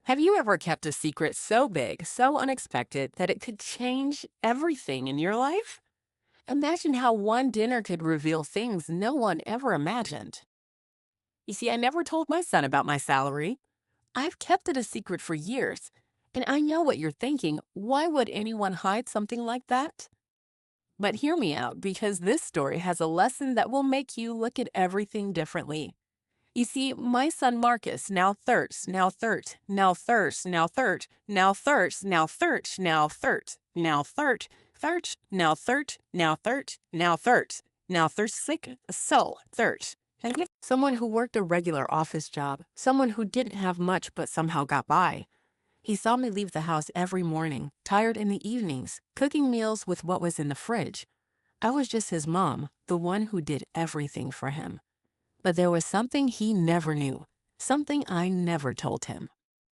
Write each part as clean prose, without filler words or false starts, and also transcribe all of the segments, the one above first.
Have you ever kept a secret so big, so unexpected, that it could change everything in your life? Imagine how one dinner could reveal things no one ever imagined. You see, I never told my son about my salary. I've kept it a secret for years. And I know what you're thinking. Why would anyone hide something like that? But hear me out, because this story has a lesson that will make you look at everything differently. You see, my son Marcus now thirsts, now thirst, now thirst, now thirst, now thirst, now thirst, now thirst, now thirst, thirst, now thirst, now thirst, now thirst, now thirst sick, so thirst. And yet, someone who worked a regular office job, someone who didn't have much but somehow got by. He saw me leave the house every morning, tired in the evenings, cooking meals with what was in the fridge. I was just his mom, the one who did everything for him. But there was something he never knew, something I never told him.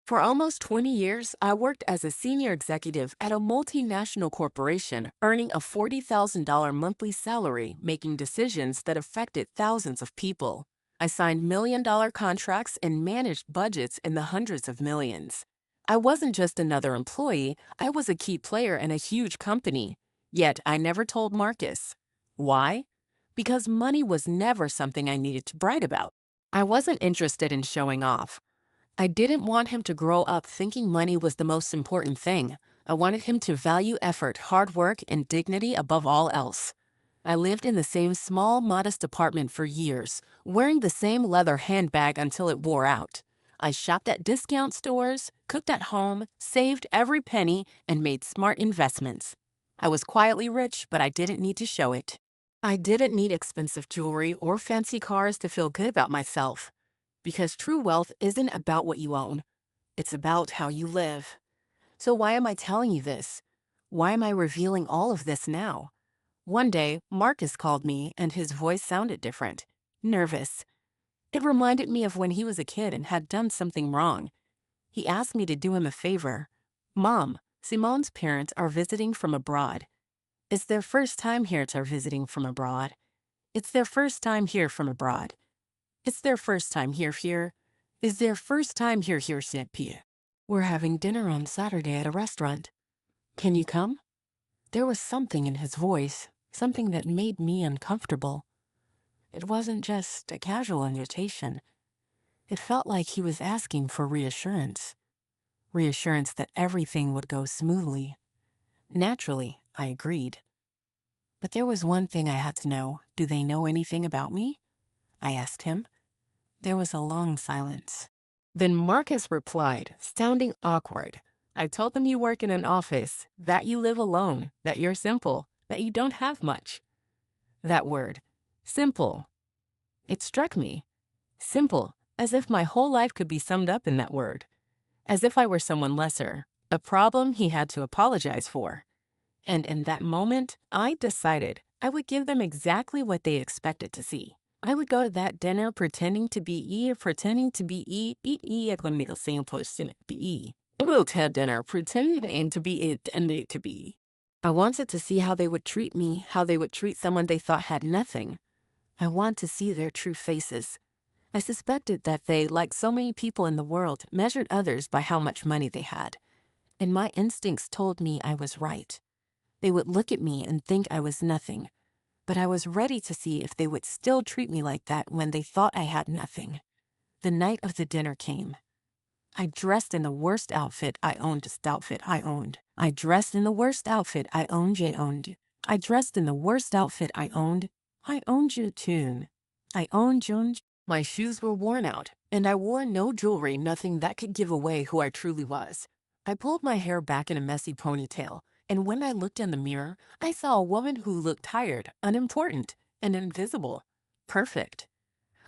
For almost 20 years, I worked as a senior executive at a multinational corporation, earning a $40,000 monthly salary, making decisions that affected thousands of people. I signed million-dollar contracts and managed budgets in the hundreds of millions. I wasn't just another employee, I was a key player in a huge company. Yet I never told Marcus. Why? Because money was never something I needed to brag about. I wasn't interested in showing off. I didn't want him to grow up thinking money was the most important thing. I wanted him to value effort, hard work, and dignity above all else. I lived in the same small, modest apartment for years, wearing the same leather handbag until it wore out. I shopped at discount stores, cooked at home, saved every penny, and made smart investments. I was quietly rich, but I didn't need to show it. I didn't need expensive jewelry or fancy cars to feel good about myself. Because true wealth isn't about what you own, it's about how you live. So why am I telling you this? Why am I revealing all of this now? One day, Marcus called me and his voice sounded different, nervous. It reminded me of when he was a kid and had done something wrong. He asked me to do him a favor. Mom, Simone's parents are visiting from abroad. It's their first time here to visiting from abroad. It's their first time here from abroad. It's their first time here. It's their first time here, Pierre. We're having dinner on Saturday at a restaurant. Can you come? There was something in his voice, something that made me uncomfortable. It wasn't just a casual invitation. It felt like he was asking for reassurance. Reassurance that everything would go smoothly. Naturally, I agreed. But there was one thing I had to know. Do they know anything about me? I asked him. There was a long silence. Then Marcus replied, sounding awkward. I told them you work in an office, that you live alone, that you're simple, that you don't have much. That word, simple. It struck me. Simple, as if my whole life could be summed up in that word. As if I were someone lesser, a problem he had to apologize for. And in that moment, I decided I would give them exactly what they expected to see. I would go to that dinner pretending to be I will to dinner pretending to be intended to be. I wanted to see how they would treat me, how they would treat someone they thought had nothing. I want to see their true faces. I suspected that they, like so many people in the world, measured others by how much money they had. And my instincts told me I was right. They would look at me and think I was nothing. But I was ready to see if they would still treat me like that when they thought I had nothing. The night of the dinner came. I dressed in the worst outfit I owned, just outfit I owned. I dressed in the worst outfit I owned, Jay owned. I dressed in the worst outfit I owned. I owned you too. I owned June. My shoes were worn out, and I wore no jewelry, nothing that could give away who I truly was. I pulled my hair back in a messy ponytail, and when I looked in the mirror, I saw a woman who looked tired, unimportant, and invisible. Perfect.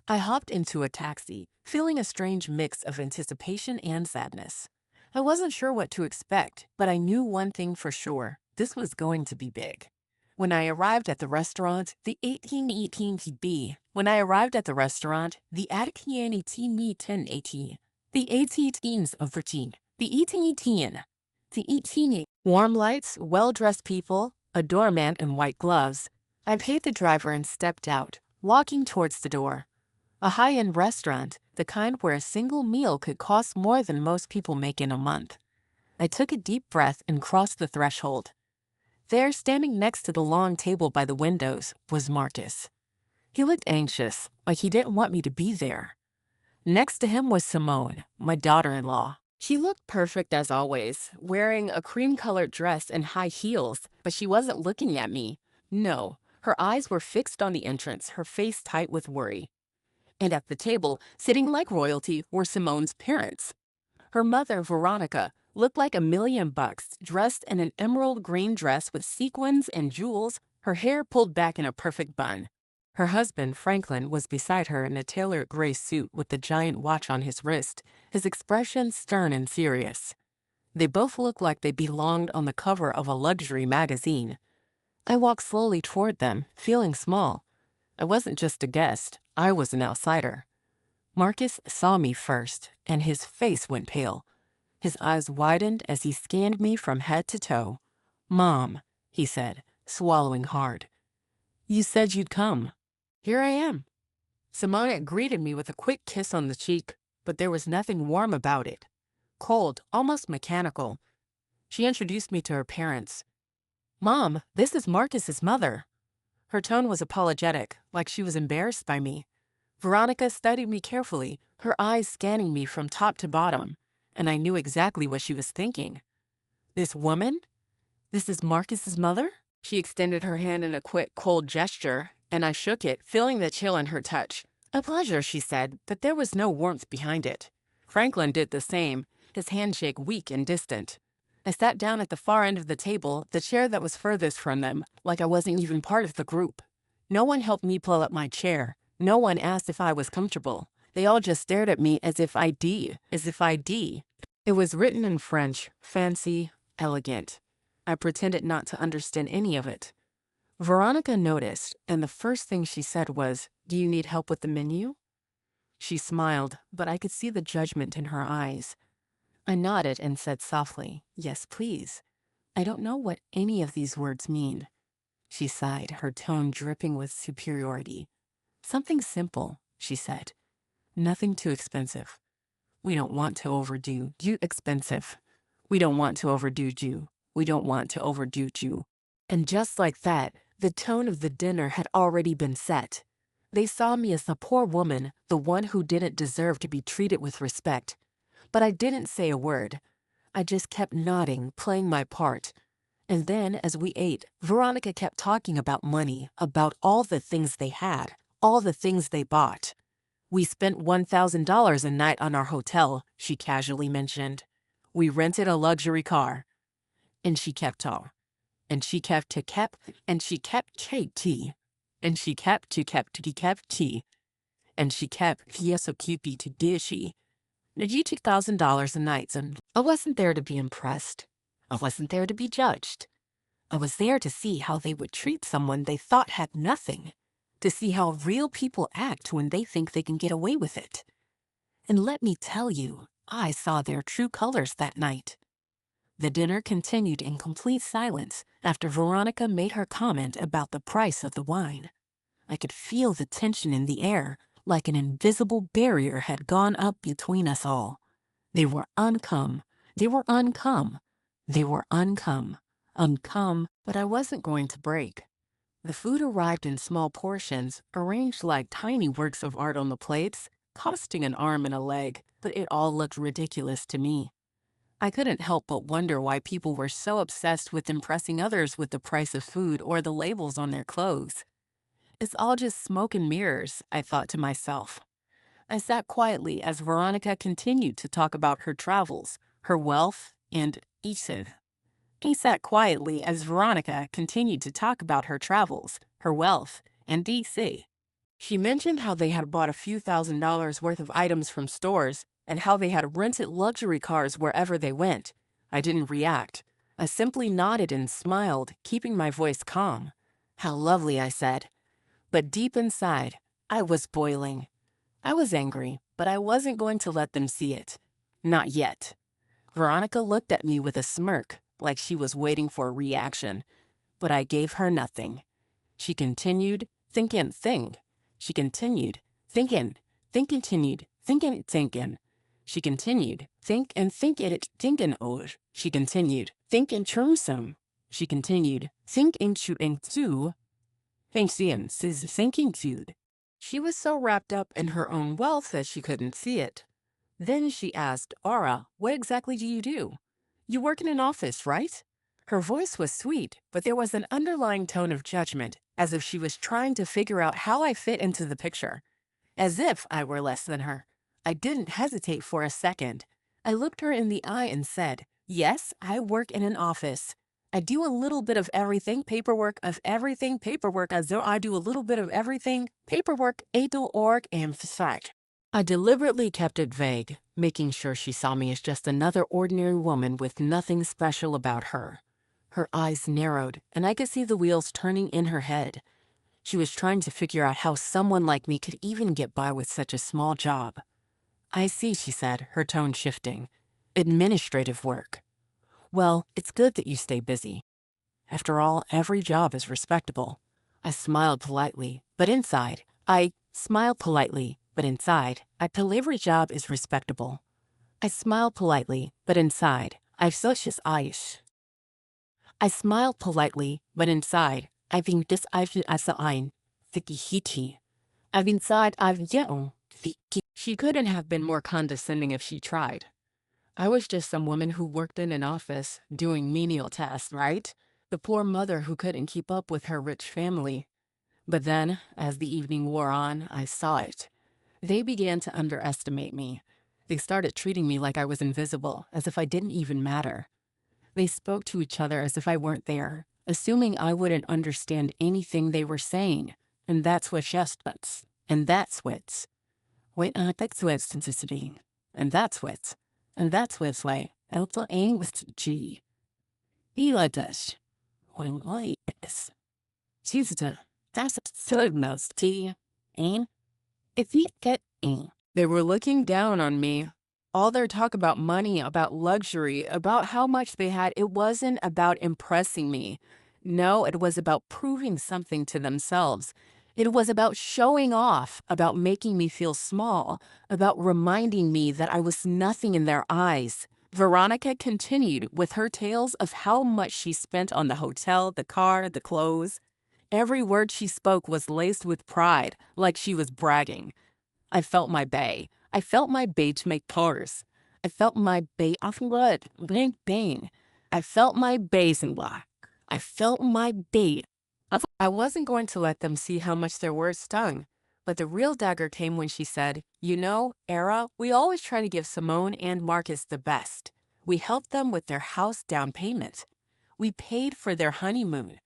I hopped into a taxi, feeling a strange mix of anticipation and sadness. I wasn't sure what to expect, but I knew one thing for sure. This was going to be big. When I arrived at the restaurant, the 1818 TB. When I arrived at the restaurant, the 1818. The 18 of 13. The 1818. The 18. Warm lights, well-dressed people, a doorman in white gloves. I paid the driver and stepped out, walking towards the door. A high-end restaurant, the kind where a single meal could cost more than most people make in a month. I took a deep breath and crossed the threshold. There, standing next to the long table by the windows, was Marcus. He looked anxious, like he didn't want me to be there. Next to him was Simone, my daughter-in-law. She looked perfect as always, wearing a cream-colored dress and high heels, but she wasn't looking at me. No, her eyes were fixed on the entrance, her face tight with worry. And at the table, sitting like royalty, were Simone's parents. Her mother, Veronica, looked like $1,000,000, dressed in an emerald green dress with sequins and jewels, her hair pulled back in a perfect bun. Her husband, Franklin, was beside her in a tailored gray suit with the giant watch on his wrist, his expression stern and serious. They both looked like they belonged on the cover of a luxury magazine. I walked slowly toward them, feeling small. I wasn't just a guest, I was an outsider. Marcus saw me first, and his face went pale. His eyes widened as he scanned me from head to toe. "Mom," he said, swallowing hard. "You said you'd come." "Here I am." Simone greeted me with a quick kiss on the cheek, but there was nothing warm about it. Cold, almost mechanical. She introduced me to her parents. "Mom, this is Marcus's mother." Her tone was apologetic, like she was embarrassed by me. Veronica studied me carefully, her eyes scanning me from top to bottom, and I knew exactly what she was thinking. "This woman? This is Marcus's mother?" She extended her hand in a quick, cold gesture, and I shook it, feeling the chill in her touch. "A pleasure," she said, but there was no warmth behind it. Franklin did the same, his handshake weak and distant. I sat down at the far end of the table, the chair that was furthest from them, like I wasn't even part of the group. No one helped me pull up my chair. No one asked if I was comfortable. They all just stared at me as if I'd. It was written in French, fancy, elegant. I pretended not to understand any of it. Veronica noticed, and the first thing she said was, "Do you need help with the menu?" She smiled, but I could see the judgment in her eyes. I nodded and said softly, "Yes, please." I don't know what any of these words mean. She sighed, her tone dripping with superiority. "Something simple," she said. "Nothing too expensive. We don't want to overdo you expensive. We don't want to overdo you. We don't want to overdo you." And just like that, the tone of the dinner had already been set. They saw me as the poor woman, the one who didn't deserve to be treated with respect. But I didn't say a word. I just kept nodding, playing my part. And then, as we ate, Veronica kept talking about money, about all the things they had, all the things they bought. "We spent $1,000 a night on our hotel," she casually mentioned. "We rented a luxury car." And she kept on. And she kept to kept, and she kept tea. And she kept to kept tea. And she kept Fiesocupi to dishy. You $2,000 a night, and I wasn't there to be impressed. I wasn't there to be judged. I was there to see how they would treat someone they thought had nothing, to see how real people act when they think they can get away with it. And let me tell you, I saw their true colors that night. The dinner continued in complete silence after Veronica made her comment about the price of the wine. I could feel the tension in the air, like an invisible barrier had gone up between us all. They were uncome. They were uncome. They were uncome. Uncome, but I wasn't going to break. The food arrived in small portions, arranged like tiny works of art on the plates, costing an arm and a leg, but it all looked ridiculous to me. I couldn't help but wonder why people were so obsessed with impressing others with the price of food or the labels on their clothes. It's all just smoke and mirrors, I thought to myself. I sat quietly as Veronica continued to talk about her travels, her wealth, and Ethan. He sat quietly as Veronica continued to talk about her travels, her wealth, and DC. She mentioned how they had bought a few $1,000s worth of items from stores and how they had rented luxury cars wherever they went. I didn't react. I simply nodded and smiled, keeping my voice calm. "How lovely," I said. But deep inside, I was boiling. I was angry, but I wasn't going to let them see it. Not yet. Veronica looked at me with a smirk, like she was waiting for a reaction. But I gave her nothing. She continued, thinking. She continued, thinking. thinking. She continued. Think and think it, thinking over. She continued. Think in termsum. She continued. Think into thinking thinking food. She was so wrapped up in her own wealth that she couldn't see it. Then she asked, Aura, what exactly do you do? You work in an office, right? Her voice was sweet, but there was an underlying tone of judgment, as if she was trying to figure out how I fit into the picture. As if I were less than her. I didn't hesitate for a second. I looked her in the eye and said, yes, I work in an office. I do a little bit of everything, paperwork, as though I do a little bit of everything, paperwork, org, and fact. I deliberately kept it vague, making sure she saw me as just another ordinary woman with nothing special about her. Her eyes narrowed, and I could see the wheels turning in her head. She was trying to figure out how someone like me could even get by with such a small job. I see, she said, her tone shifting. Administrative work. Well, it's good that you stay busy. After all, every job is respectable. I smiled politely, but inside, I tell every job is respectable. I smiled politely, but inside, I've such as Aish. I smiled politely, but inside, I think this I've as ein, Thikihiti. I've inside I've yell. She couldn't have been more condescending if she tried. I was just some woman who worked in an office, doing menial tasks, right? The poor mother who couldn't keep up with her rich family. But then, as the evening wore on, I saw it. They began to underestimate me. They started treating me like I was invisible, as if I didn't even matter. They spoke to each other as if I weren't there, assuming I wouldn't understand anything they were saying. And that's what just and that's what's. Wait, that's what's simplicity. And that's what's like, Alpha A with G. Eli does. When I is. She's the, that's a third most T. And if you get in. They were looking down on me. All their talk about money, about luxury, about how much they had, it wasn't about impressing me. No, it was about proving something to themselves. It was about showing off, about making me feel small, about reminding me that I was nothing in their eyes. Veronica continued with her tales of how much she spent on the hotel, the car, the clothes. Every word she spoke was laced with pride, like she was bragging. I felt my bay. I felt my bay to make pores. I felt my bay off blood, bang, bang. I felt my bays in black. I felt my bay. I wasn't going to let them see how much their words stung. But the real dagger came when she said, you know, Era, we always try to give Simone and Marcus the best. We helped them with their house down payment. We paid for their honeymoon.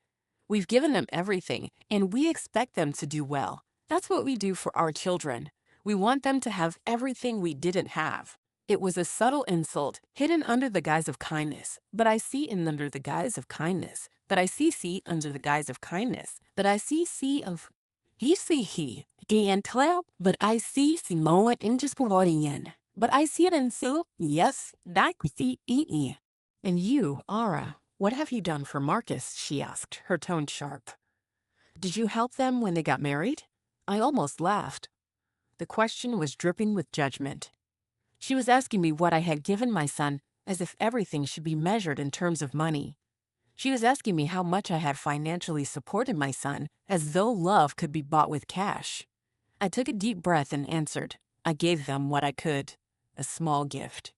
We've given them everything, and we expect them to do well. That's what we do for our children. We want them to have everything we didn't have. It was a subtle insult, hidden under the guise of kindness, but I see in under the guise of kindness, that I see under the guise of kindness, that I see of, he see he, and clap, but I see Simone in just Floridian. But I see it in so, yes, that see e. And you, Aura, what have you done for Marcus? She asked, her tone sharp. Did you help them when they got married? I almost laughed. The question was dripping with judgment. She was asking me what I had given my son, as if everything should be measured in terms of money. She was asking me how much I had financially supported my son, as though love could be bought with cash. I took a deep breath and answered. I gave them what I could, a small gift.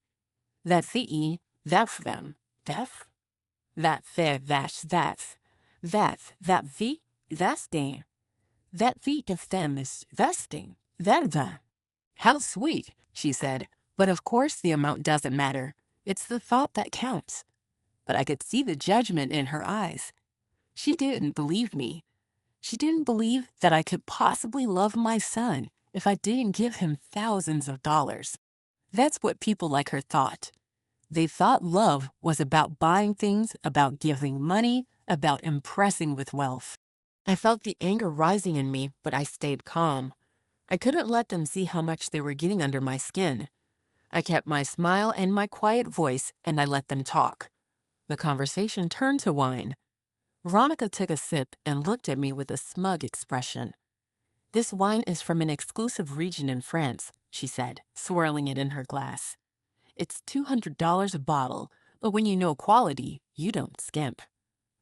That the that for them, deaf, that fair, that's the, that's thing, that the of them is vesting, that. How sweet, she said. But of course the amount doesn't matter. It's the thought that counts. But I could see the judgment in her eyes. She didn't believe me. She didn't believe that I could possibly love my son if I didn't give him thousands of dollars. That's what people like her thought. They thought love was about buying things, about giving money, about impressing with wealth. I felt the anger rising in me, but I stayed calm. I couldn't let them see how much they were getting under my skin. I kept my smile and my quiet voice, and I let them talk. The conversation turned to wine. Veronica took a sip and looked at me with a smug expression. This wine is from an exclusive region in France, she said, swirling it in her glass. It's $200 a bottle, but when you know quality, you don't skimp.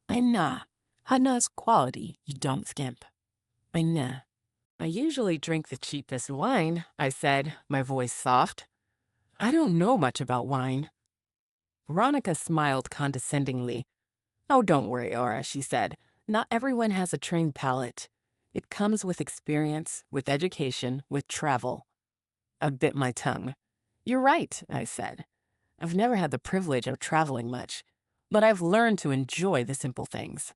I know. Hana's quality, you don't skimp. I know. I usually drink the cheapest wine, I said, my voice soft. I don't know much about wine. Veronica smiled condescendingly. Oh, don't worry, Aura, she said. Not everyone has a trained palate. It comes with experience, with education, with travel. I bit my tongue. You're right, I said. I've never had the privilege of traveling much, but I've learned to enjoy the simple things.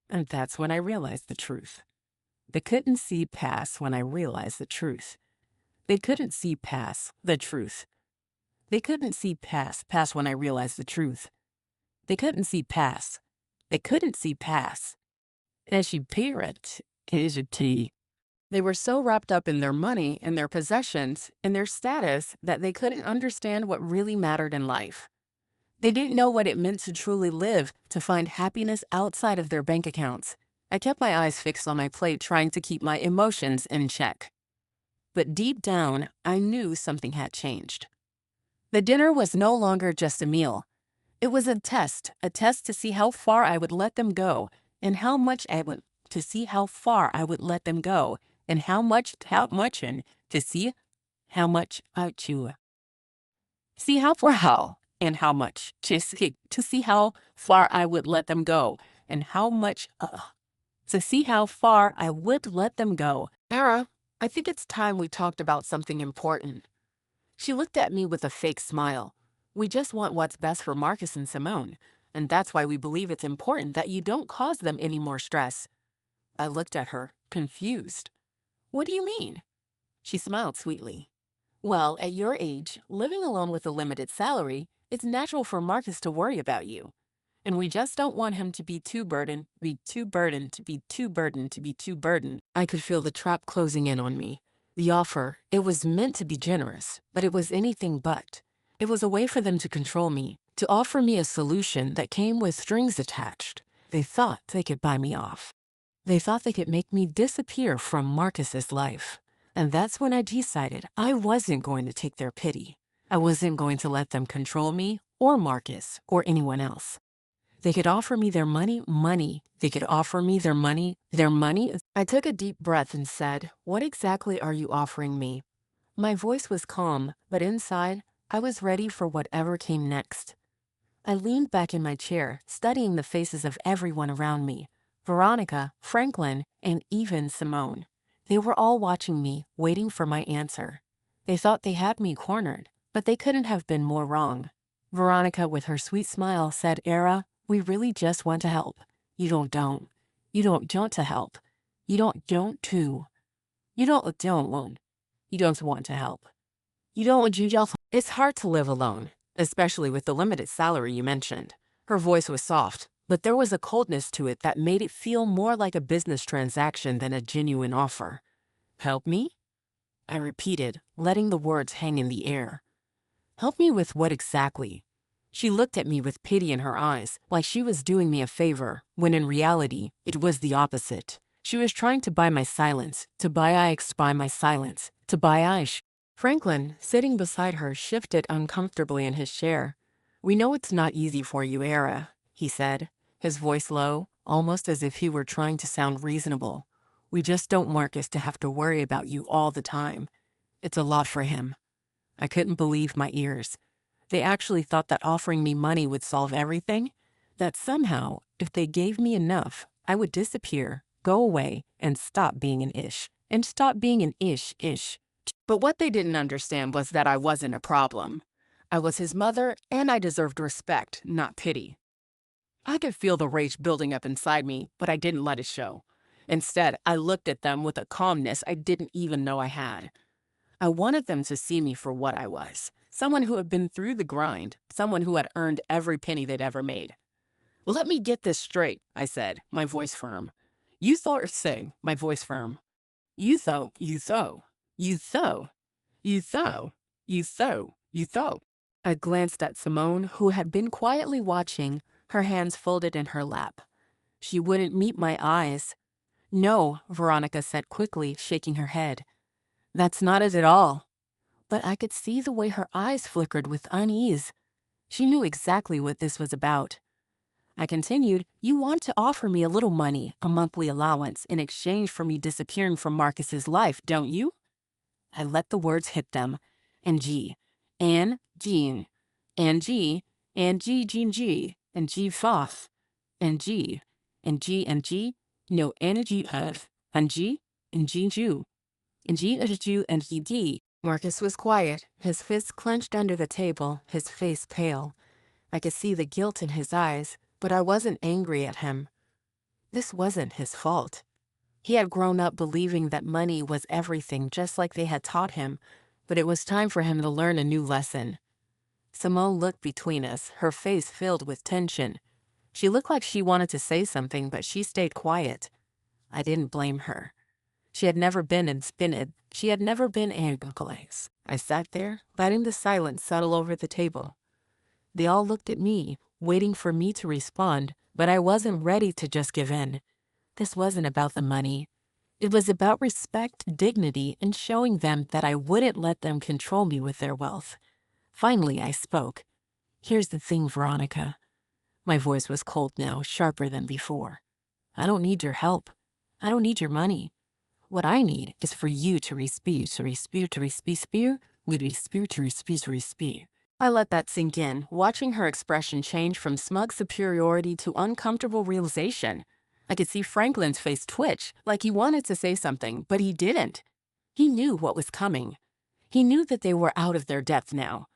And that's when I realized the truth. They couldn't see past when I realized the truth. They couldn't see past the truth. They couldn't see past when I realized the truth. They couldn't see past. They couldn't see past. As you parent, is a tea. They were so wrapped up in their money and their possessions and their status that they couldn't understand what really mattered in life. They didn't know what it meant to truly live, to find happiness outside of their bank accounts. I kept my eyes fixed on my plate, trying to keep my emotions in check. But deep down, I knew something had changed. The dinner was no longer just a meal. It was a test to see how far I would let them go and how much to see how far I would let them go and how much, and to see how much I chew. See how far how and how much to see how far I would let them go and how much to see how far I would let them go. Era, I think it's time we talked about something important. She looked at me with a fake smile. We just want what's best for Marcus and Simone, and that's why we believe it's important that you don't cause them any more stress. I looked at her, confused. What do you mean? She smiled sweetly. Well, at your age, living alone with a limited salary, it's natural for Marcus to worry about you. And we just don't want him to be too burdened, be too burdened, to be too burdened, to be too burdened. I could feel the trap closing in on me. The offer, it was meant to be generous, but it was anything but. It was a way for them to control me, to offer me a solution that came with strings attached. They thought they could buy me off. They thought they could make me disappear from Marcus's life. And that's when I decided I wasn't going to take their pity. I wasn't going to let them control me or Marcus or anyone else. They could offer me their money. They could offer me their money. I took a deep breath and said, what exactly are you offering me? My voice was calm, but inside, I was ready for whatever came next. I leaned back in my chair, studying the faces of everyone around me. Veronica, Franklin, and even Simone. They were all watching me, waiting for my answer. They thought they had me cornered, but they couldn't have been more wrong. Veronica, with her sweet smile, said, Era, we really just want to help. You don't want to help. You don't to. You don't want. You don't want to help. You don't want you. It's hard to live alone, especially with the limited salary you mentioned. Her voice was soft, but there was a coldness to it that made it feel more like a business transaction than a genuine offer. Help me? I repeated, letting the words hang in the air. Help me with what exactly? She looked at me with pity in her eyes, like she was doing me a favor, when in reality, it was the opposite. She was trying to buy my silence, to buy my silence, to buy. Franklin, sitting beside her, shifted uncomfortably in his chair. We know it's not easy for you, Era, he said, his voice low, almost as if he were trying to sound reasonable. We just don't want Marcus to have to worry about you all the time. It's a lot for him. I couldn't believe my ears. They actually thought that offering me money would solve everything? That somehow, if they gave me enough, I would disappear, go away, and stop being an ish. But what they didn't understand was that I wasn't a problem. I was his mother, and I deserved respect, not pity. I could feel the rage building up inside me, but I didn't let it show. Instead, I looked at them with a calmness I didn't even know I had. I wanted them to see me for what I was. Someone who had been through the grind, someone who had earned every penny they'd ever made. Let me get this straight, I said, my voice firm. My voice firm. You thought. I glanced at Simone, who had been quietly watching, her hands folded in her lap. She wouldn't meet my eyes. No, Veronica said quickly, shaking her head. That's not it at all. But I could see the way her eyes flickered with unease. She knew exactly what this was about. I continued, you want to offer me a little money, a monthly allowance, in exchange for me disappearing from Marcus's life, don't you? I let the words hit them. And G. And Jean. And G. And G. Jean G. And G. Foth. And G. And G. And G. No energy of. And G. And G. Jew. And G. And Jew. And he D. Marcus was quiet, his fists clenched under the table, his face pale. I could see the guilt in his eyes, but I wasn't angry at him. This wasn't his fault. He had grown up believing that money was everything, just like they had taught him, but it was time for him to learn a new lesson. Simone looked between us, her face filled with tension. She looked like she wanted to say something, but she stayed quiet. I didn't blame her. She had never been inspired. She had never been anglicized. I sat there, letting the silence settle over the table. They all looked at me, waiting for me to respond, but I wasn't ready to just give in. This wasn't about the money. It was about respect, dignity, and showing them that I wouldn't let them control me with their wealth. Finally, I spoke. Here's the thing, Veronica. My voice was cold now, sharper than before. I don't need your help. I don't need your money. What I need is for you to respect. I let that sink in, watching her expression change from smug superiority to uncomfortable realization. I could see Franklin's face twitch, like he wanted to say something, but he didn't. He knew what was coming. He knew that they were out of their depth now.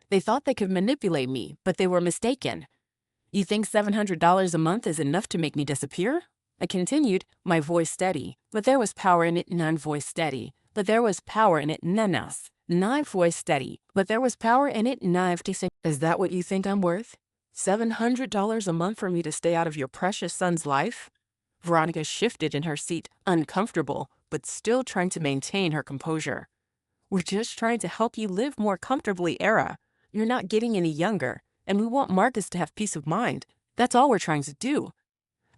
They thought they could manipulate me, but they were mistaken. You think $700 a month is enough to make me disappear? I continued, my voice steady, but there was power in it, non-voice steady. But there was power in it, nanas. Not voice steady, but there was power in it, knife to say, is that what you think I'm worth? $700 a month for me to stay out of your precious son's life? Veronica shifted in her seat, uncomfortable, but still trying to maintain her composure. We're just trying to help you live more comfortably, Era. You're not getting any younger, and we want Marcus to have peace of mind. That's all we're trying to do.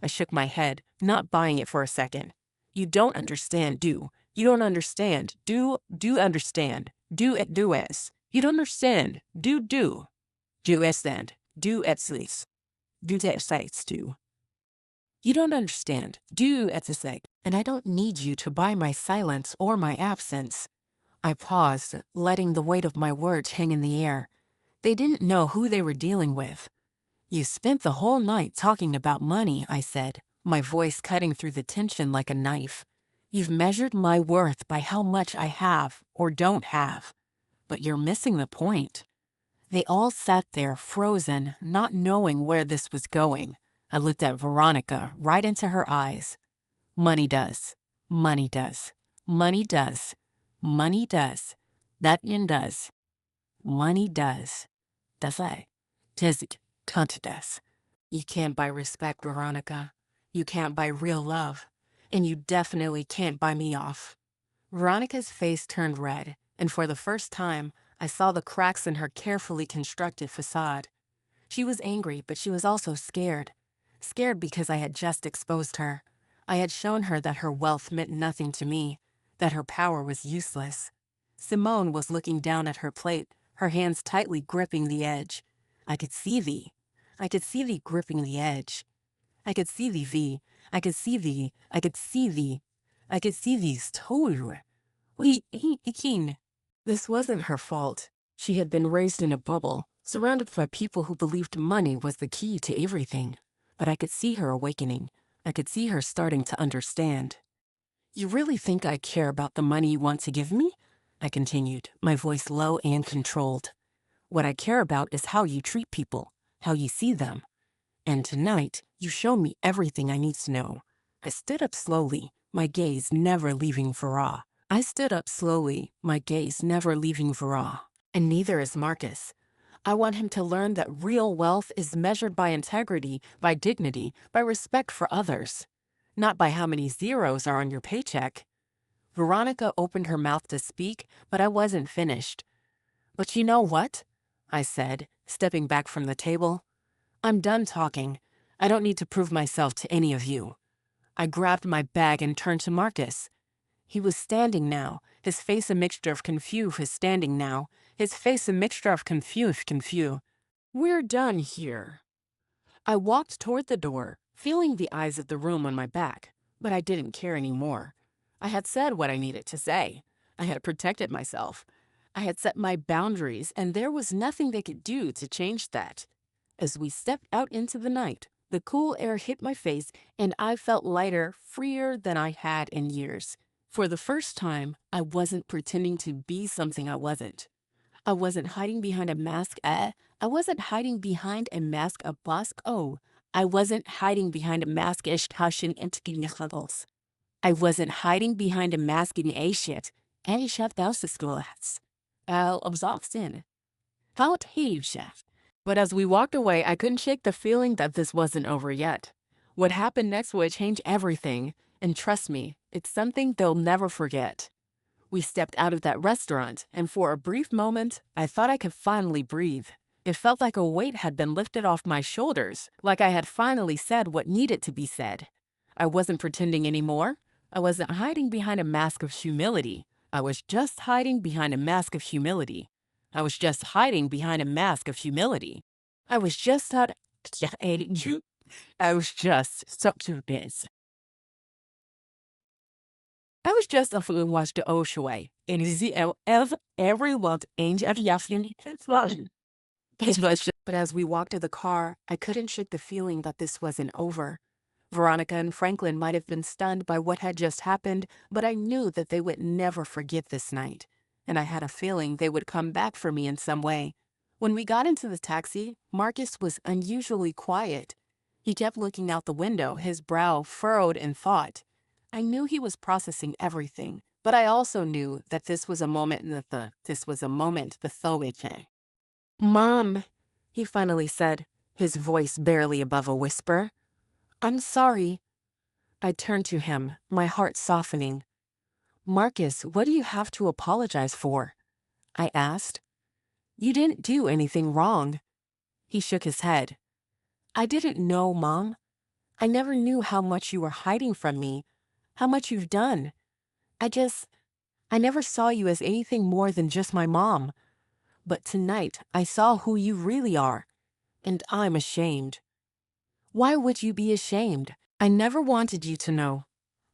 I shook my head, not buying it for a second. You don't understand, do. You don't understand. Do understand. Do es. You don't understand. Do. Do esstand. Do least. Do sites do. You don't understand. Do at the sake. And I don't need you to buy my silence or my absence. I paused, letting the weight of my words hang in the air. They didn't know who they were dealing with. You spent the whole night talking about money, I said, my voice cutting through the tension like a knife. You've measured my worth by how much I have or don't have. But you're missing the point. They all sat there frozen, not knowing where this was going. I looked at Veronica right into her eyes. Money does. Money does. Money does. Money does. That yen does. Money does. Does I? Does it? Can't does. You can't buy respect, Veronica. You can't buy real love. And you definitely can't buy me off. Veronica's face turned red, and for the first time, I saw the cracks in her carefully constructed facade. She was angry, but she was also scared. Scared because I had just exposed her. I had shown her that her wealth meant nothing to me, that her power was useless. Simone was looking down at her plate, her hands tightly gripping the edge. I could see thee. I could see thee gripping the edge. I could see thee, V. I could see thee. I could see thee. I could see these toes. This wasn't her fault. She had been raised in a bubble, surrounded by people who believed money was the key to everything. But I could see her awakening. I could see her starting to understand. You really think I care about the money you want to give me? I continued, my voice low and controlled. What I care about is how you treat people, how you see them. And tonight, you show me everything I need to know. I stood up slowly, my gaze never leaving Farah. I stood up slowly, my gaze never leaving Farah. And neither is Marcus. I want him to learn that real wealth is measured by integrity, by dignity, by respect for others. Not by how many zeros are on your paycheck. Veronica opened her mouth to speak, but I wasn't finished. But you know what? I said, stepping back from the table. I'm done talking. I don't need to prove myself to any of you. I grabbed my bag and turned to Marcus. He was standing now, his face a mixture of confused, his standing now, his face a mixture of confused. We're done here. I walked toward the door, feeling the eyes of the room on my back, but I didn't care anymore. I had said what I needed to say. I had protected myself. I had set my boundaries, and there was nothing they could do to change that. As we stepped out into the night, the cool air hit my face, and I felt lighter, freer than I had in years. For the first time, I wasn't pretending to be something I wasn't. I wasn't hiding behind a mask. I wasn't hiding behind a mask of mask. Oh, I wasn't hiding behind a mask ish tashin intikinicals. I wasn't hiding behind a mask in a shit. Any chef schools. I'll exhausted. How he chef. But as we walked away, I couldn't shake the feeling that this wasn't over yet. What happened next would change everything. And trust me, it's something they'll never forget. We stepped out of that restaurant, and for a brief moment, I thought I could finally breathe. It felt like a weight had been lifted off my shoulders, like I had finally said what needed to be said. I wasn't pretending anymore. I wasn't hiding behind a mask of humility. I was just hiding behind a mask of humility. I was just hiding behind a mask of humility. I was just out. I was just such a biz. I was just a fool watched the ocean way. And everyone angel But as we walked to the car, I couldn't shake the feeling that this wasn't over. Veronica and Franklin might have been stunned by what had just happened, but I knew that they would never forget this night. And I had a feeling they would come back for me in some way. When we got into the taxi, Marcus was unusually quiet. He kept looking out the window, his brow furrowed in thought. I knew he was processing everything, but I also knew that this was a moment the thought. Mom, he finally said, his voice barely above a whisper. I'm sorry. I turned to him, my heart softening. Marcus, what do you have to apologize for? I asked. You didn't do anything wrong. He shook his head. I didn't know, Mom. I never knew how much you were hiding from me, how much you've done. I never saw you as anything more than just my mom. But tonight, I saw who you really are, and I'm ashamed. Why would you be ashamed? I never wanted you to know.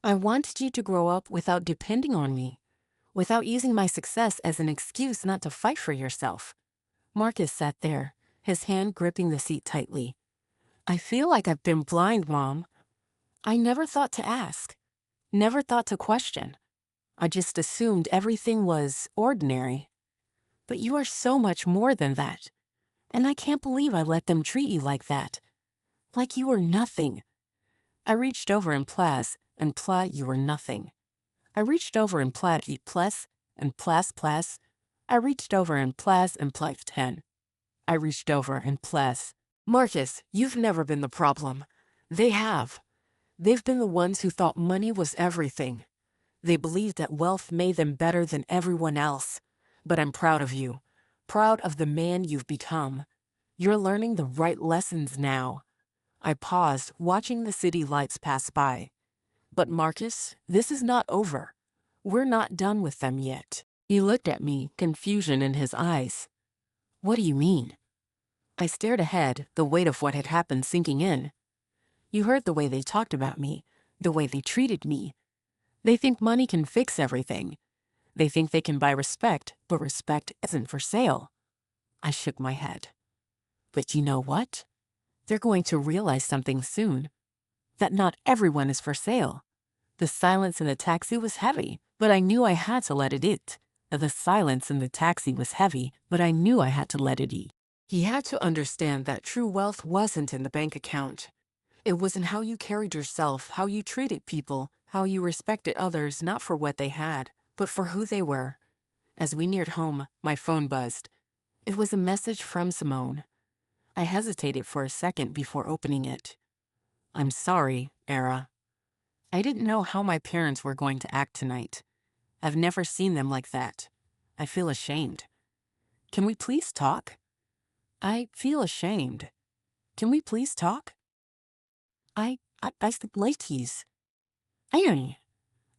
I wanted you to grow up without depending on me, without using my success as an excuse not to fight for yourself. Marcus sat there, his hand gripping the seat tightly. I feel like I've been blind, Mom. I never thought to ask, never thought to question. I just assumed everything was ordinary. But you are so much more than that. And I can't believe I let them treat you like that. Like you were nothing. I reached over and you were nothing. I reached over and and plas. I reached over and 10. I reached over and plas. Marcus, you've never been the problem. They have. They've been the ones who thought money was everything. They believed that wealth made them better than everyone else. But I'm proud of you. Proud of the man you've become. You're learning the right lessons now. I paused, watching the city lights pass by. But Marcus, this is not over. We're not done with them yet. He looked at me, confusion in his eyes. What do you mean? I stared ahead, the weight of what had happened sinking in. You heard the way they talked about me, the way they treated me. They think money can fix everything. They think they can buy respect, but respect isn't for sale. I shook my head. But you know what? They're going to realize something soon. That not everyone is for sale. The silence in the taxi was heavy, but I knew I had to let it eat. The silence in the taxi was heavy, but I knew I had to let it eat. He had to understand that true wealth wasn't in the bank account. It was in how you carried yourself, how you treated people, how you respected others not for what they had, but for who they were. As we neared home, my phone buzzed. It was a message from Simone. I hesitated for a second before opening it. I'm sorry, Era. I didn't know how my parents were going to act tonight. I've never seen them like that. I feel ashamed. Can we please talk? I feel ashamed. Can we please talk? I speak ladies. Annie,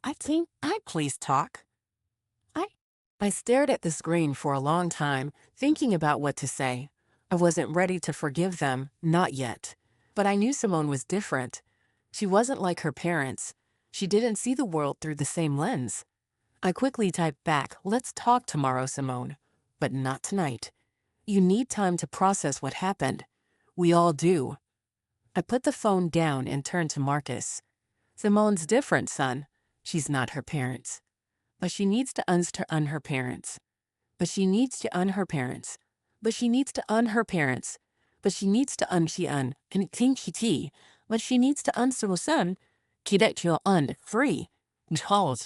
I think I please talk. I I stared at the screen for a long time, thinking about what to say. I wasn't ready to forgive them, not yet. But I knew Simone was different. She wasn't like her parents. She didn't see the world through the same lens. I quickly typed back, "Let's talk tomorrow, Simone." But not tonight. You need time to process what happened. We all do. I put the phone down and turned to Marcus. Simone's different, son. She's not her parents. But she needs to un her parents. But she needs to un her parents. But she needs to un her parents. But she needs to un she un. And think she tea. But she needs to un so son. Kidet your un free.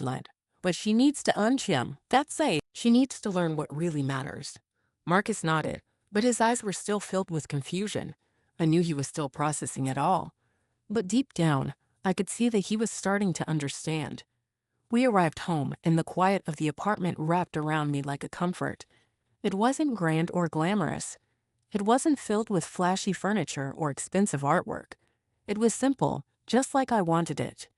Land. But she needs to un him. That's say, she needs to learn what really matters. Marcus nodded, but his eyes were still filled with confusion. I knew he was still processing it all. But deep down, I could see that he was starting to understand. We arrived home, and the quiet of the apartment wrapped around me like a comfort. It wasn't grand or glamorous. It wasn't filled with flashy furniture or expensive artwork. It was simple, just like I wanted it.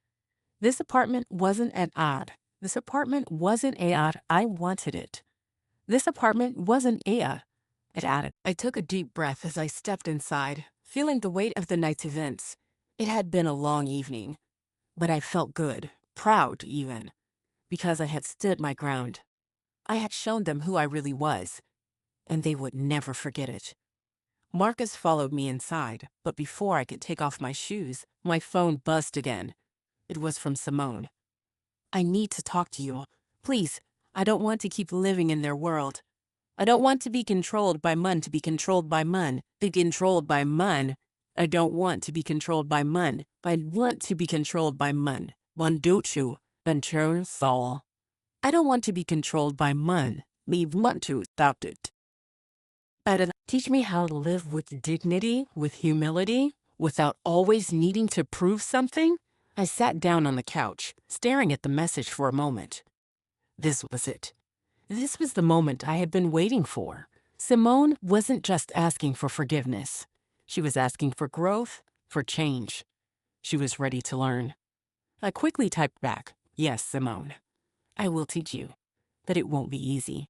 This apartment wasn't at odd. This apartment wasn't odd. I wanted it. This apartment wasn't it added. I took a deep breath as I stepped inside, feeling the weight of the night's events. It had been a long evening, but I felt good, proud even, because I had stood my ground. I had shown them who I really was, and they would never forget it. Marcus followed me inside, but before I could take off my shoes, my phone buzzed again. It was from Simone. "I need to talk to you. Please, I don't want to keep living in their world. I don't want to be controlled by Mun to be controlled by Mun. Be controlled by Mun. I don't want to be controlled by Mun. I want to be controlled by Mun. Wanduchu, Ventura Sol. I don't want to be controlled by Mun. Leave want to stop it. Teach me how to live with dignity, with humility, without always needing to prove something." I sat down on the couch, staring at the message for a moment. This was it. This was the moment I had been waiting for. Simone wasn't just asking for forgiveness. She was asking for growth, for change. She was ready to learn. I quickly typed back, "Yes, Simone. I will teach you, but it won't be easy.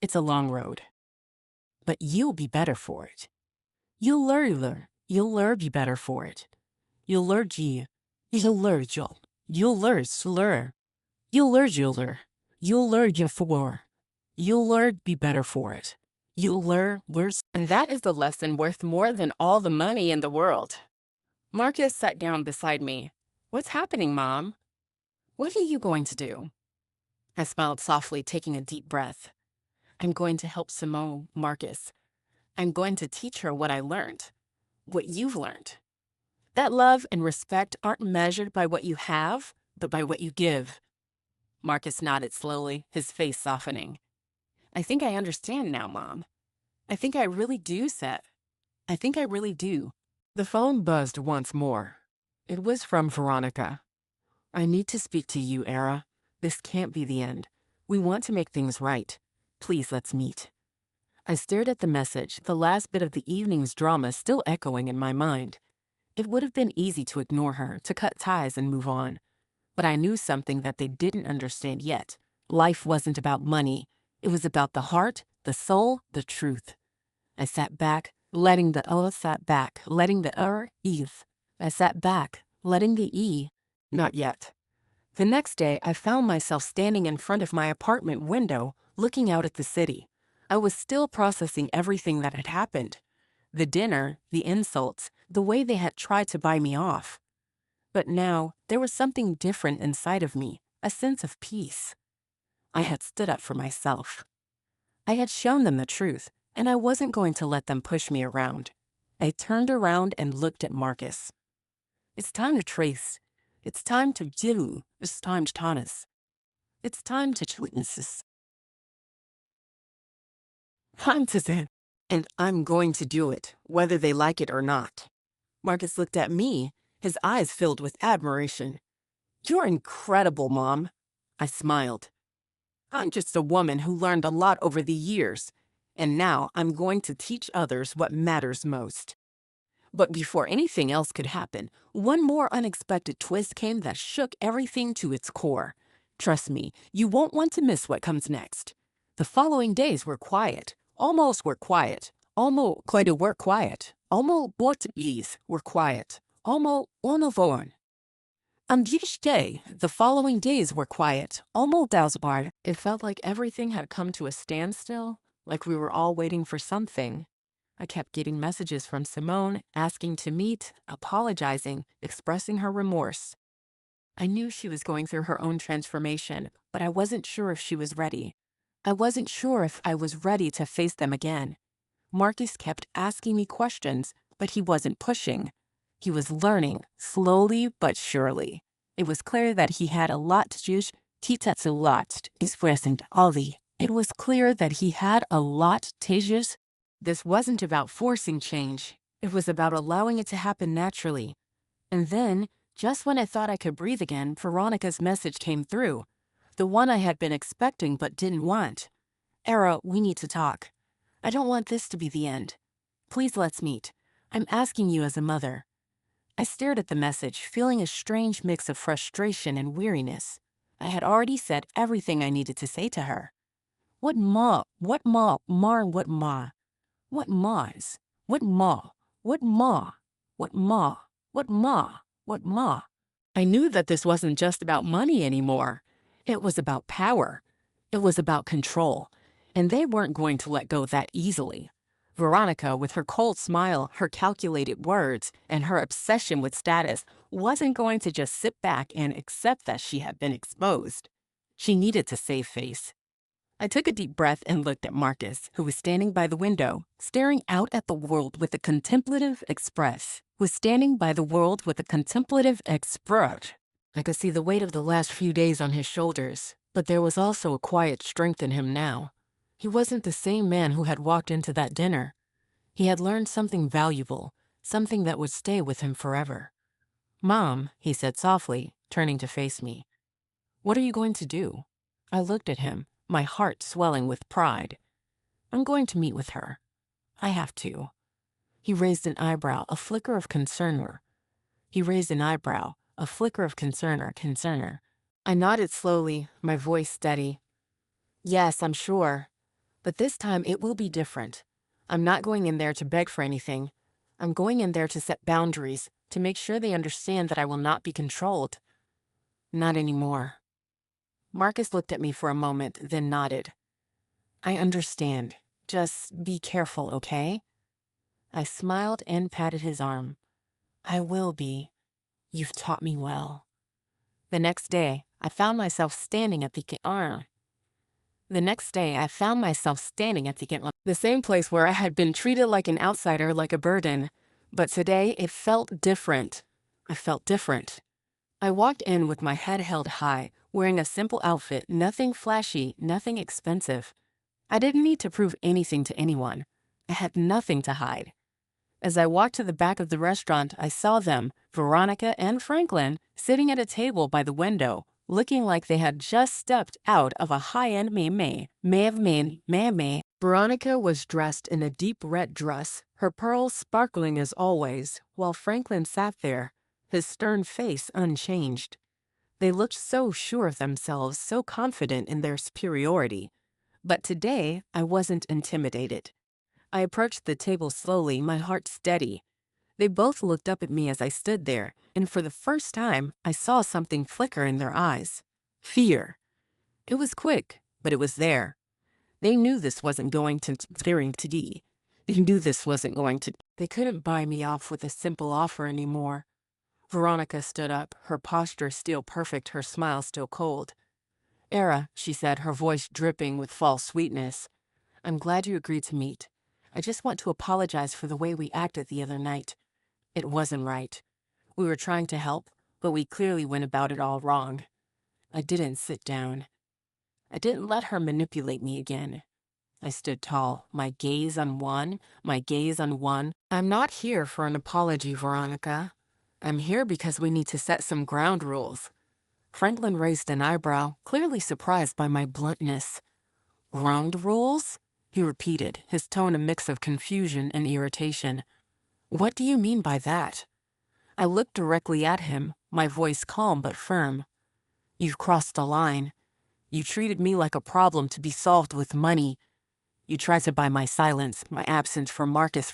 It's a long road. But you'll be better for it. You'll learn. You'll learn be better for it. You'll learn G. You'll learn Joel. You'll learn slur. You'll learn you'll learn. You'll learn your for. You'll learn be better for it. You'll learn worse." And that is the lesson worth more than all the money in the world. Marcus sat down beside me. "What's happening, Mom? What are you going to do?" I smiled softly, taking a deep breath. "I'm going to help Simone, Marcus. I'm going to teach her what I learned, what you've learned. That love and respect aren't measured by what you have, but by what you give." Marcus nodded slowly, his face softening. "I think I understand now, Mom. I think I really do, Seth. I think I really do." The phone buzzed once more. It was from Veronica. "I need to speak to you, Era. This can't be the end. We want to make things right. Please, let's meet." I stared at the message, the last bit of the evening's drama still echoing in my mind. It would have been easy to ignore her, to cut ties and move on. But I knew something that they didn't understand yet. Life wasn't about money. It was about the heart, the soul, the truth. I sat back, letting the ease. I sat back, letting the E. Not yet. The next day, I found myself standing in front of my apartment window, looking out at the city. I was still processing everything that had happened. The dinner, the insults, the way they had tried to buy me off. But now, there was something different inside of me, a sense of peace. I had stood up for myself. I had shown them the truth, and I wasn't going to let them push me around. I turned around and looked at Marcus. "It's time to trace. It's time to do. It's time to Tanis. It's time to witnesses. Time to sin. And I'm going to do it, whether they like it or not." Marcus looked at me, his eyes filled with admiration. "You're incredible, Mom." I smiled. "I'm just a woman who learned a lot over the years, and now I'm going to teach others what matters most." But before anything else could happen, one more unexpected twist came that shook everything to its core. Trust me, you won't want to miss what comes next. The following days were quiet. Almost were quiet. Almost quite were quiet. Almost what ease were quiet. Almost onovorn. On each day, the following days were quiet. Almost dausbar. It felt like everything had come to a standstill, like we were all waiting for something. I kept getting messages from Simone, asking to meet, apologizing, expressing her remorse. I knew she was going through her own transformation, but I wasn't sure if she was ready. I wasn't sure if I was ready to face them again. Marcus kept asking me questions, but he wasn't pushing. He was learning, slowly but surely. It was clear that he had a lot to teach, a lot, expressing Ollie. It was clear that he had a lot to teach. This wasn't about forcing change. It was about allowing it to happen naturally. And then, just when I thought I could breathe again, Veronica's message came through. The one I had been expecting but didn't want. Era, we need to talk. I don't want this to be the end. Please let's meet. I'm asking you as a mother. I stared at the message, feeling a strange mix of frustration and weariness. I had already said everything I needed to say to her. What ma? What ma? Mar? What ma? What ma's? What ma? What ma? What ma? What ma? What ma? I knew that this wasn't just about money anymore. It was about power. It was about control. And they weren't going to let go that easily. Veronica, with her cold smile, her calculated words, and her obsession with status, wasn't going to just sit back and accept that she had been exposed. She needed to save face. I took a deep breath and looked at Marcus, who was standing by the window, staring out at the world with a contemplative express. I could see the weight of the last few days on his shoulders, but there was also a quiet strength in him now. He wasn't the same man who had walked into that dinner. He had learned something valuable, something that would stay with him forever. Mom, he said softly, turning to face me. What are you going to do? I looked at him, my heart swelling with pride. I'm going to meet with her. I have to. He raised an eyebrow, a flicker of concern. Concerner. I nodded slowly, my voice steady. Yes, I'm sure. But this time it will be different. I'm not going in there to beg for anything. I'm going in there to set boundaries, to make sure they understand that I will not be controlled. Not anymore. Marcus looked at me for a moment, then nodded. I understand. Just be careful, okay? I smiled and patted his arm. I will be. You've taught me well. The next day, I found myself standing at the the same place where I had been treated like an outsider, like a burden. But today, it felt different. I felt different. I walked in with my head held high, wearing a simple outfit, nothing flashy, nothing expensive. I didn't need to prove anything to anyone. I had nothing to hide. As I walked to the back of the restaurant, I saw them, Veronica and Franklin, sitting at a table by the window, looking like they had just stepped out of a high-end may. Veronica was dressed in a deep red dress, her pearls sparkling as always, while Franklin sat there, his stern face unchanged. They looked so sure of themselves, so confident in their superiority. But today, I wasn't intimidated. I approached the table slowly, my heart steady. They both looked up at me as I stood there, and for the first time, I saw something flicker in their eyes. Fear. It was quick, but it was there. They knew this wasn't going to be. They couldn't buy me off with a simple offer anymore. Veronica stood up, her posture still perfect, her smile still cold. Era, she said, her voice dripping with false sweetness. I'm glad you agreed to meet. I just want to apologize for the way we acted the other night. It wasn't right. We were trying to help, but we clearly went about it all wrong. I didn't sit down. I didn't let her manipulate me again. I stood tall, my gaze on one. I'm not here for an apology, Veronica. I'm here because we need to set some ground rules. Franklin raised an eyebrow, clearly surprised by my bluntness. Ground rules? He repeated, his tone a mix of confusion and irritation. What do you mean by that? I looked directly at him, my voice calm but firm. You've crossed the line. You treated me like a problem to be solved with money. You tried to buy my silence, my absence for Marcus,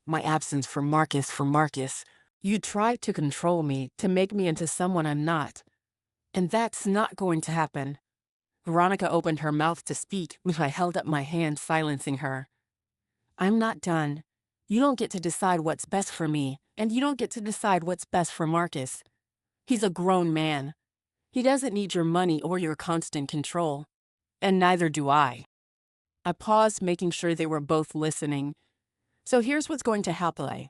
my absence for Marcus. You tried to control me, to make me into someone I'm not. And that's not going to happen. Veronica opened her mouth to speak, but I held up my hand, silencing her. I'm not done. You don't get to decide what's best for me, and you don't get to decide what's best for Marcus. He's a grown man. He doesn't need your money or your constant control. And neither do I. I paused, making sure they were both listening. So here's what's going to happen.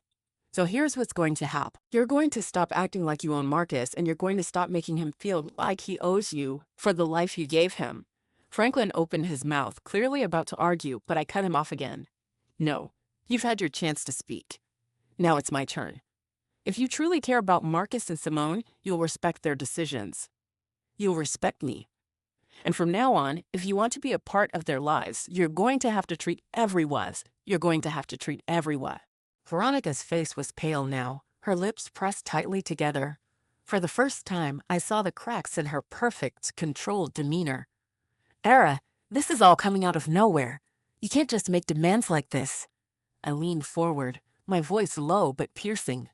You're going to stop acting like you own Marcus, and you're going to stop making him feel like he owes you for the life you gave him. Franklin opened his mouth, clearly about to argue, but I cut him off again. No, you've had your chance to speak. Now it's my turn. If you truly care about Marcus and Simone, you'll respect their decisions. You'll respect me. And from now on, if you want to be a part of their lives, you're going to have to treat everyone. Veronica's face was pale now, her lips pressed tightly together. For the first time, I saw the cracks in her perfect, controlled demeanor. Era, this is all coming out of nowhere. You can't just make demands like this. I leaned forward, my voice low but piercing.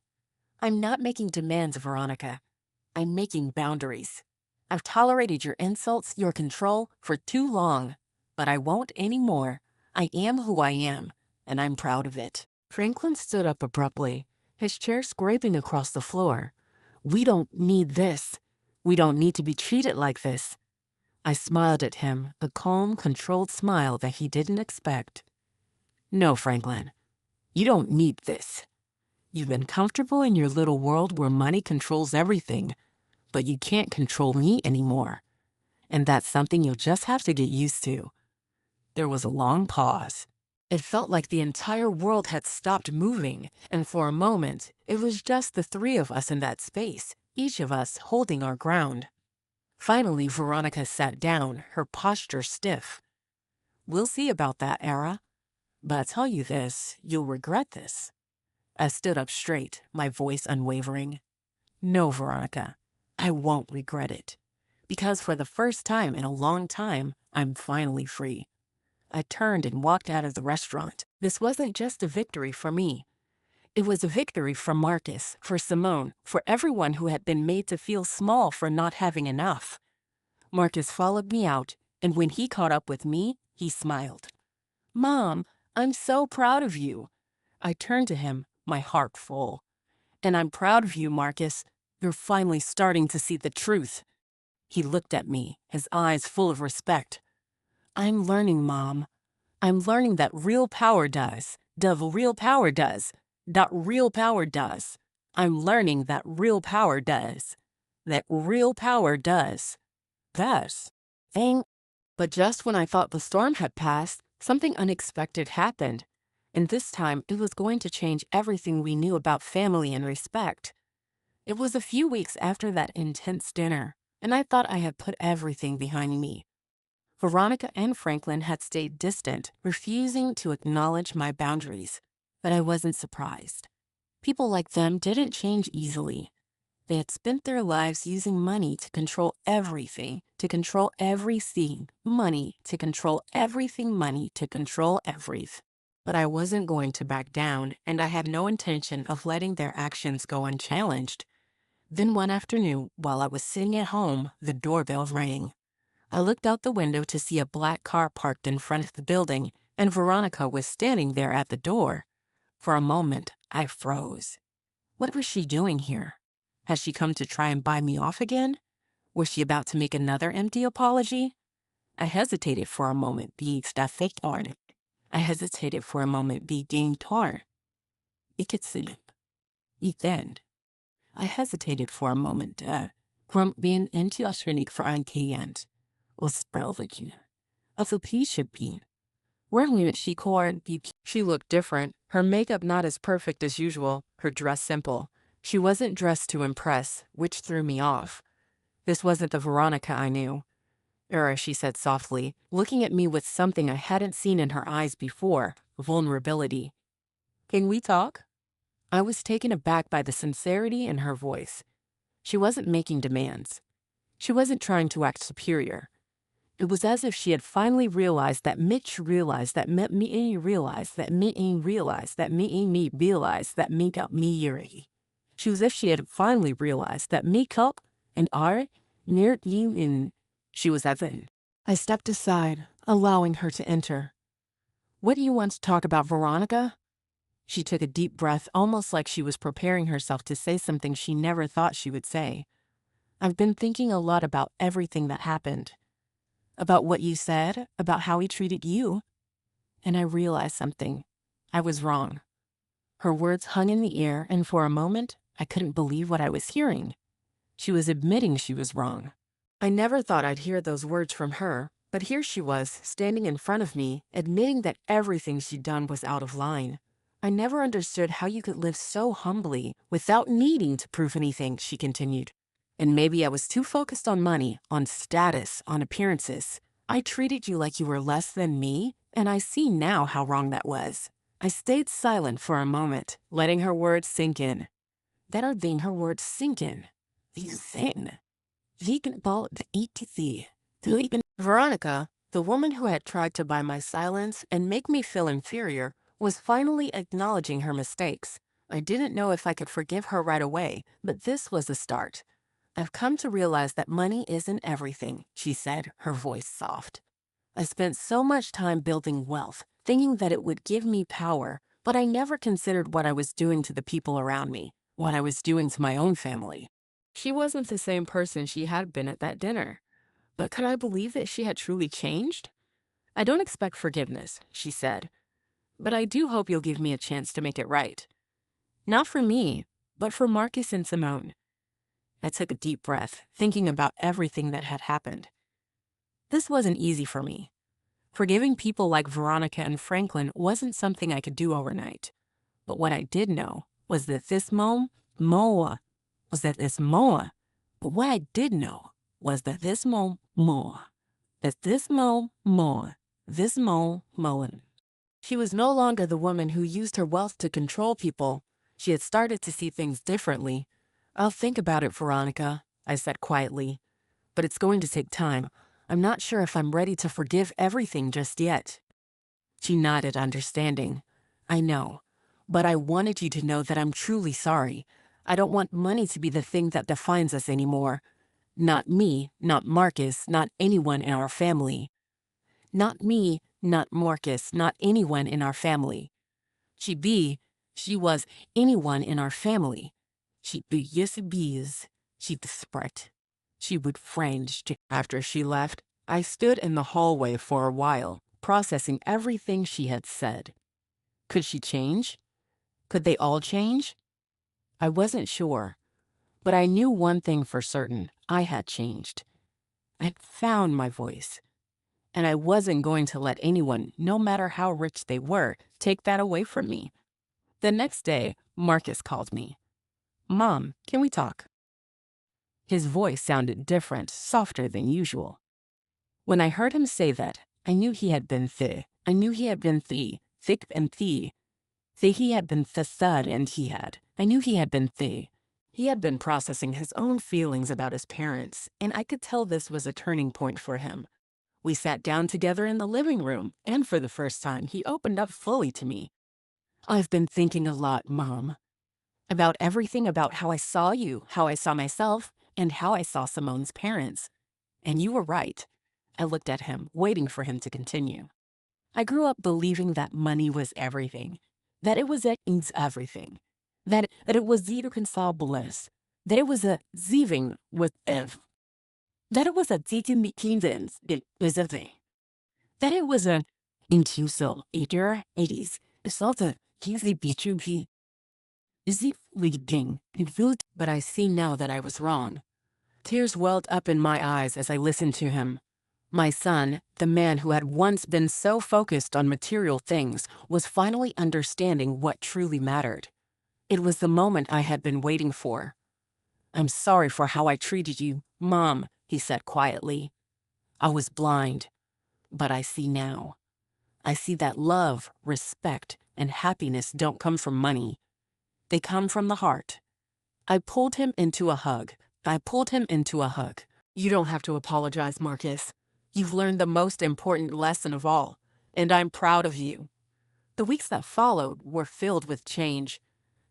I'm not making demands, Veronica. I'm making boundaries. I've tolerated your insults, your control, for too long. But I won't anymore. I am who I am, and I'm proud of it. Franklin stood up abruptly, his chair scraping across the floor. We don't need this. We don't need to be treated like this. I smiled at him, a calm, controlled smile that he didn't expect. No, Franklin, you don't need this. You've been comfortable in your little world where money controls everything, but you can't control me anymore. And that's something you'll just have to get used to. There was a long pause. It felt like the entire world had stopped moving, and for a moment, it was just the three of us in that space, each of us holding our ground. Finally, Veronica sat down, her posture stiff. We'll see about that, Era. But I tell you this, you'll regret this. I stood up straight, my voice unwavering. No, Veronica, I won't regret it. Because for the first time in a long time, I'm finally free. I turned and walked out of the restaurant. This wasn't just a victory for me. It was a victory for Marcus, for Simone, for everyone who had been made to feel small for not having enough. Marcus followed me out, and when he caught up with me, he smiled. Mom, I'm so proud of you. I turned to him, my heart full. And I'm proud of you, Marcus. You're finally starting to see the truth. He looked at me, his eyes full of respect. I'm learning, Mom. I'm learning that real power does. Real power does. That real power does. I'm learning that real power does. That real power does. Does. Thing. But just when I thought the storm had passed, something unexpected happened. And this time, it was going to change everything we knew about family and respect. It was a few weeks after that intense dinner, and I thought I had put everything behind me. Veronica and Franklin had stayed distant, refusing to acknowledge my boundaries. But I wasn't surprised. People like them didn't change easily. They had spent their lives using money to control everything, to control everything, money to control everything, money to control everything. But I wasn't going to back down, and I had no intention of letting their actions go unchallenged. Then one afternoon, while I was sitting at home, the doorbell rang. I looked out the window to see a black car parked in front of the building, and Veronica was standing there at the door. For a moment, I froze. What was she doing here? Had she come to try and buy me off again? Was she about to make another empty apology? I hesitated for a moment, being torn. I hesitated for a moment, being torn. Then. I hesitated for a moment, from being entusiastic for ein klient. Och spelviken. Alltså P-shipping. Where she called BP. She looked different, her makeup not as perfect as usual, her dress simple. She wasn't dressed to impress, which threw me off. This wasn't the Veronica I knew. She said softly, looking at me with something I hadn't seen in her eyes before, vulnerability. Can we talk? I was taken aback by the sincerity in her voice. She wasn't making demands. She wasn't trying to act superior. It was as if she had finally realized that Mitch realized that me realized that me realized that me realized that me got me yuri. She was as if she had finally realized that me cup and I near you in. She was at in. I stepped aside, allowing her to enter. What do you want to talk about, Veronica? She took a deep breath, almost like she was preparing herself to say something she never thought she would say. I've been thinking a lot about everything that happened. About what you said, about how he treated you. And I realized something. I was wrong. Her words hung in the air, and for a moment, I couldn't believe what I was hearing. She was admitting she was wrong. I never thought I'd hear those words from her, but here she was, standing in front of me, admitting that everything she'd done was out of line. I never understood how you could live so humbly without needing to prove anything, she continued. And maybe I was too focused on money, on status, on appearances. I treated you like you were less than me, and I see now how wrong that was. I stayed silent for a moment, letting her words sink in. That are being her words sink in. These thing. Vegan ball the ETC. Veronica, the woman who had tried to buy my silence and make me feel inferior, was finally acknowledging her mistakes. I didn't know if I could forgive her right away, but this was the start. I've come to realize that money isn't everything, she said, her voice soft. I spent so much time building wealth, thinking that it would give me power, but I never considered what I was doing to the people around me, what I was doing to my own family. She wasn't the same person she had been at that dinner. But could I believe that she had truly changed? I don't expect forgiveness, she said, but I do hope you'll give me a chance to make it right. Not for me, but for Marcus and Simone. I took a deep breath, thinking about everything that had happened. This wasn't easy for me. Forgiving people like Veronica and Franklin wasn't something I could do overnight. But what I did know was that this Moa, but what I did know was that this Mullen. She was no longer the woman who used her wealth to control people. She had started to see things differently. I'll think about it, Veronica, I said quietly. But it's going to take time. I'm not sure if I'm ready to forgive everything just yet. She nodded, understanding. I know, but I wanted you to know that I'm truly sorry. I don't want money to be the thing that defines us anymore. Not me, not Marcus, not anyone in our family. Not me, not Marcus, not anyone in our family. She was anyone in our family. She'd be yes bees. She'd spread. She would fringe. After she left, I stood in the hallway for a while, processing everything she had said. Could she change? Could they all change? I wasn't sure, but I knew one thing for certain. I had changed. I'd found my voice. And I wasn't going to let anyone, no matter how rich they were, take that away from me. The next day, Marcus called me. Mom, can we talk? His voice sounded different, softer than usual. When I heard him say that, I knew he had been thick. I knew he had been thick and thee. He had been thud and he had. I knew he had been thee. He had been processing his own feelings about his parents, and I could tell this was a turning point for him. We sat down together in the living room, and for the first time, he opened up fully to me. I've been thinking a lot, Mom, about everything, about how I saw you, how I saw myself, and how I saw Simone's parents. And you were right. I looked at him, waiting for him to continue. I grew up believing that money was everything, that it was everything, that it was irreconcilable, that it was a zieving with Ev, that it was a teaching the kingdoms, it was a thing, that it was a intuitive eater, 80s, it's also easy B2P. Is it leading? But I see now that I was wrong. Tears welled up in my eyes as I listened to him. My son, the man who had once been so focused on material things, was finally understanding what truly mattered. It was the moment I had been waiting for. I'm sorry for how I treated you, Mom, he said quietly. I was blind, but I see now. I see that love, respect, and happiness don't come from money. They come from the heart. I pulled him into a hug. I pulled him into a hug. You don't have to apologize, Marcus. You've learned the most important lesson of all, and I'm proud of you. The weeks that followed were filled with change.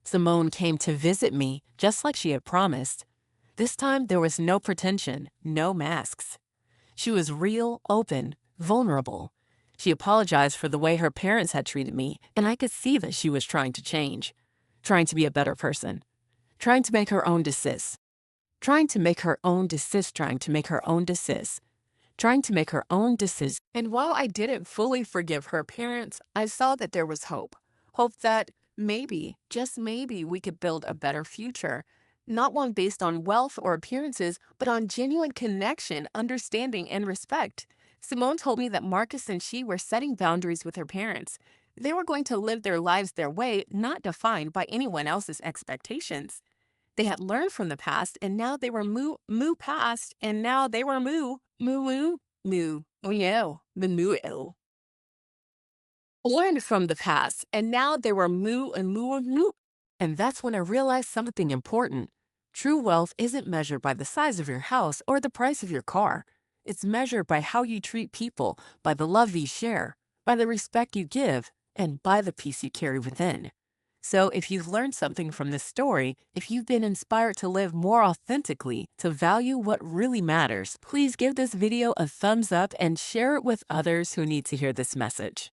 Simone came to visit me just like she had promised. This time there was no pretension, no masks. She was real, open, vulnerable. She apologized for the way her parents had treated me, and I could see that she was trying to change, trying to be a better person, trying to make her own decisions, trying to make her own decisions, trying to make her own decisions, trying to make her own decisions. And while I didn't fully forgive her parents, I saw that there was hope. Hope that maybe, just maybe, we could build a better future. Not one based on wealth or appearances, but on genuine connection, understanding, and respect. Simone told me that Marcus and she were setting boundaries with her parents. They were going to live their lives their way, not defined by anyone else's expectations. They had learned from the past, and now they were moo past, and now they were moo. Oh yeah, the moo. Learned from the past, and now they were moo. And that's when I realized something important. True wealth isn't measured by the size of your house or the price of your car. It's measured by how you treat people, by the love you share, by the respect you give, and by the peace you carry within. So if you've learned something from this story, if you've been inspired to live more authentically, to value what really matters, please give this video a thumbs up and share it with others who need to hear this message.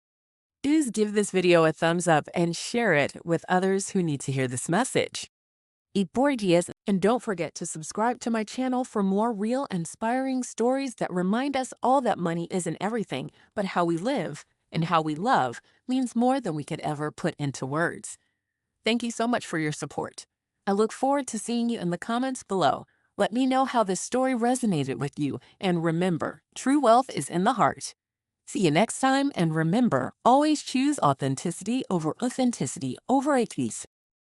Please give this video a thumbs up and share it with others who need to hear this message. Eat Borgias, and don't forget to subscribe to my channel for more real, inspiring stories that remind us all that money isn't everything, but how we live and how we love means more than we could ever put into words. Thank you so much for your support. I look forward to seeing you in the comments below. Let me know how this story resonated with you, and remember, true wealth is in the heart. See you next time, and remember, always choose authenticity over a piece.